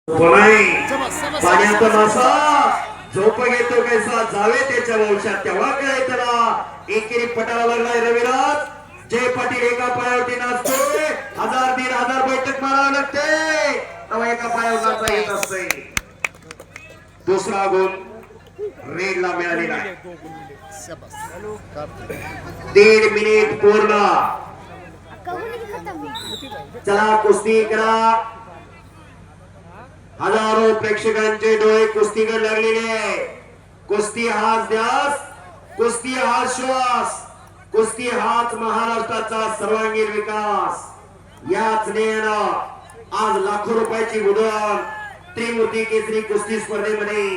पाण्याचा मासा झोप घेतो कैसा जावे त्याच्या वंशात तेव्हा काय त्याला एकेरी पटाला लागलाय रविराज. जय पाटील एका पायावरती नाचतोय, 1000-1500 बैठक मारावं लागते तेव्हा एका पायावर नाचता येत असते. दुसरा गुण रेडला मिळालेला आहे. 1.5 मिनिट पूर्ण. चला कुस्ती करा. हजारो प्रेक्षकांचे डोळे कुस्तीकडे लागलेले आहे. कुस्ती हाच ध्यास, कुस्ती हाच श्वास, कुस्ती हाच महाराष्ट्राचा सर्वांगीण विकास. याच ध्येयानं आज लाखो रुपयाची उधळण त्रिमूर्ती केसरी कुस्ती स्पर्धेमध्ये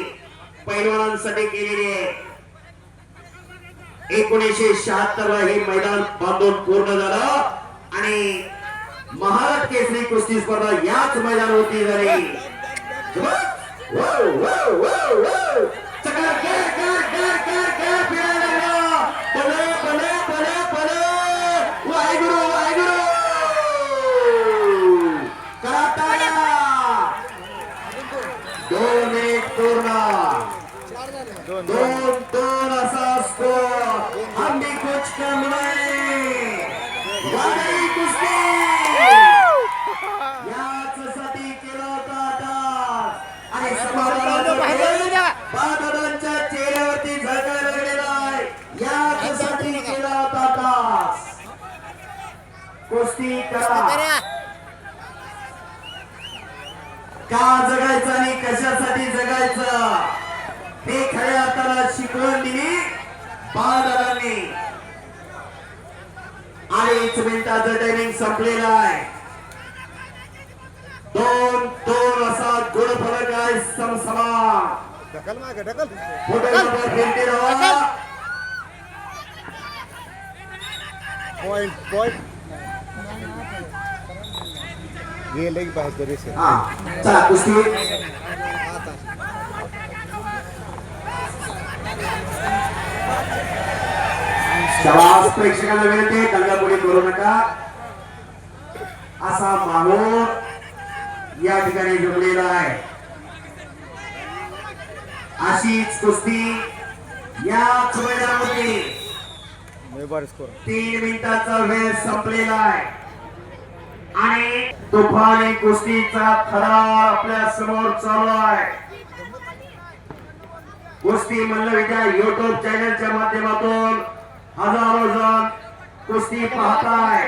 पैलवानांसाठी केलेली आहे. 1976 ला हे मैदान बांधून पूर्ण झालं आणि महाराष्ट्र केसरी कुस्ती स्पर्धा याच मैदानावरती झाली. दोन असा स्कोर. हम भी कुछ कम नहीं. कुस्ती यासाठी केला होता आणि बादलांच्या चेहऱ्यावरती झळकायला लागलेला आहे. यासाठी केला होता कुस्ती करा. का जगायचं आणि कशासाठी जगायचं हे खऱ्या अर्थाला शिकवण दिली बादलांनी. 2.5 मिनिटाचं टायमिंग संपलेला आहे. 2-2 असा गुणफलक आहे समसमान. चला कुस्ती. शाबास. प्रेक्षकांना विनंती, दंगापुढे करू नका. असा माहोल या ठिकाणी जमलेला आहे. अशीच कुस्ती याच मैदानामध्ये 3 मिनिटाचा वेळ संपलेला आहे आणि तुफानी कुस्तीचा थरार आपल्या समोर चालू आहे. कुस्ती मल्लविद्या युट्यूब चॅनलच्या माध्यमातून हजारो जण कुस्ती पाहताय.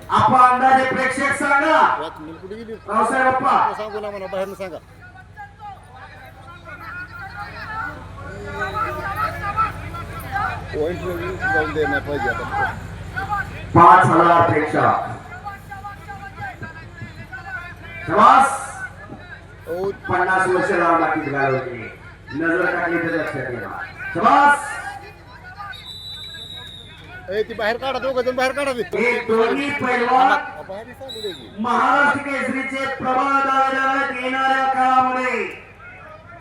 आपण अंदाजे प्रेक्षक सांगा. रावसाहेब अप्पा सांगू ना मला बाहेर सांगा. पॉइंट जाऊन द्यायला पाहिजे आता. 5000 प्रेक्षक. शाबास. 50 वर्ष राव लागतील गावाची. नजर टाकली तर लक्षात येणार. शाबास. ती बाहेर काढा. दोघं जण बाहेर काढा. हे दोन्ही पैलवान महाराष्ट्र केसरीचे प्रबळ दावेदार येणाऱ्या काळामध्ये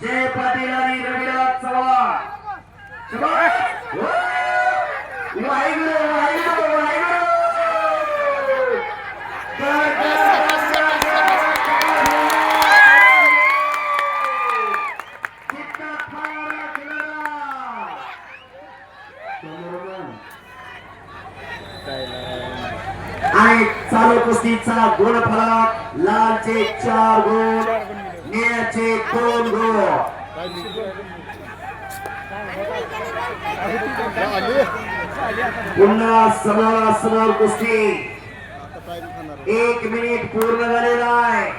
जय पाटील आणि रविराज चव्हाण. वाहिगुरू वाहिगुरू वाहिगुरू. आणि चालू कुस्तीचा गुणफलक लालचे 4 गुण, निळ्याचे 2 गुण. पुन्हा समोरासमोर कुस्ती. 1 मिनिट पूर्ण झालेला आहे.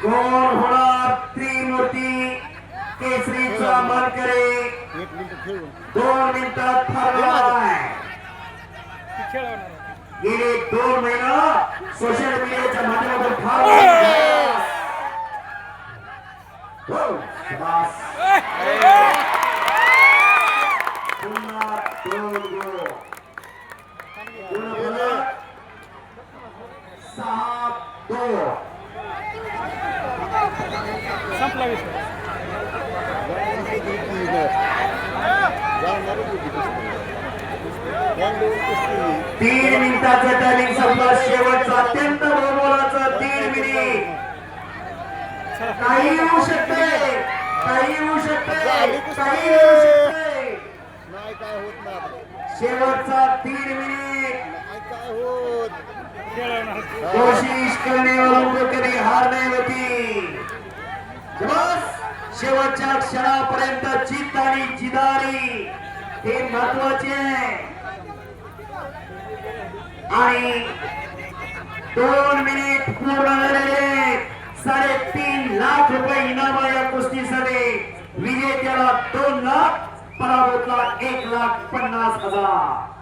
कोण होणार त्रिमूर्ती केसरीचा मानकरी? 2 मिनिटात ठरला आहे. गेले 2 महिने सोशल मीडियाच्या माध्यमातून फार पुन्हा 2 गोल. 6-2 संपला विषय. जाणार 3 मिनिटाचं टायमिंग संपलं. शेवटचं अत्यंत बहुमोलाचं 3 मिनिट. काही होऊ शकते, काही होऊ शकते, काही होऊ शकते. नाही काय होत ना आता. शेवटचा 3 मिनिट. नाही काय होत. कोशिश करने वालों को कधी हार नाही होती. बस शेवटच्या क्षणापर्यंत जिद्द आणि जिदारी हे महत्वाचे आहे. आणि 2 मिनिट पूर्ण झालेले. 3.5 लाख रुपये इनाम आहे या कुस्तीसाठी. विजेत्याला 2 लाख, पराभूतला 1,50,000.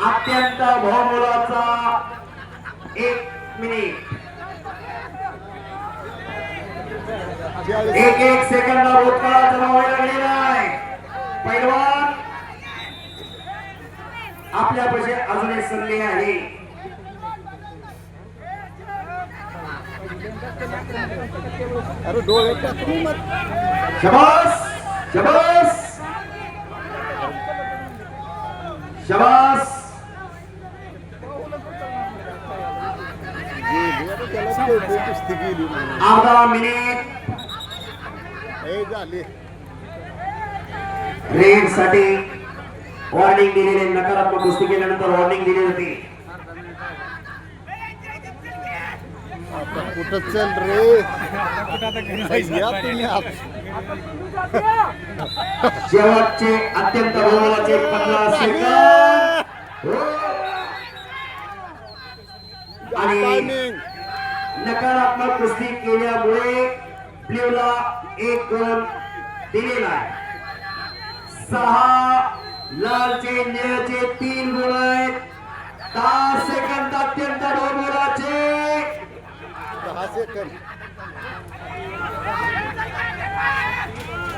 अत्यंत बहुमोलाचा 1 मिनिट. 1 सेकंद भूतकाळाचा व्हायला लागलेला आहे. पैलवान आपल्यापाशी अजून एक संधी आहे. अरे डोळे टाकून मत. शाबास शाबास शाबास. गेली आता त्याला कळतंय कुस्ती गेली म्हणून. अर्धा मिनिट हे झाली. रेड साठी वॉर्निंग दिलेले. नकारात्मक कुस्ती केल्यानंतर वॉर्निंग दिली होती. आता कुठं चल रे या तुम्ही आत. शेवटचे अत्यंत बहुमोलाचे 50 सेकंद. हो. आणि टायमिंग नकारात्मक कुस्ती केल्यामुळे ब्ल्यूला 1 गुण दिलेला आहे. 6 लालचे निळ्याचे 3 गुण आहेत. 10 सेकंद अत्यंत बहुमोलाचे. 10 सेकंद.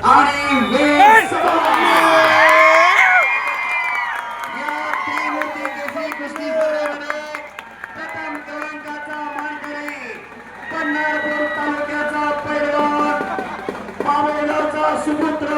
आणि वेळ समाप्ती. या त्रिमूर्ती केसरी कुस्ती स्पर्धेमध्ये प्रथम क्रमांकाचा मानकरी पंढरपूर तालुक्याचा पैलवान, पामेगावचा सुपुत्र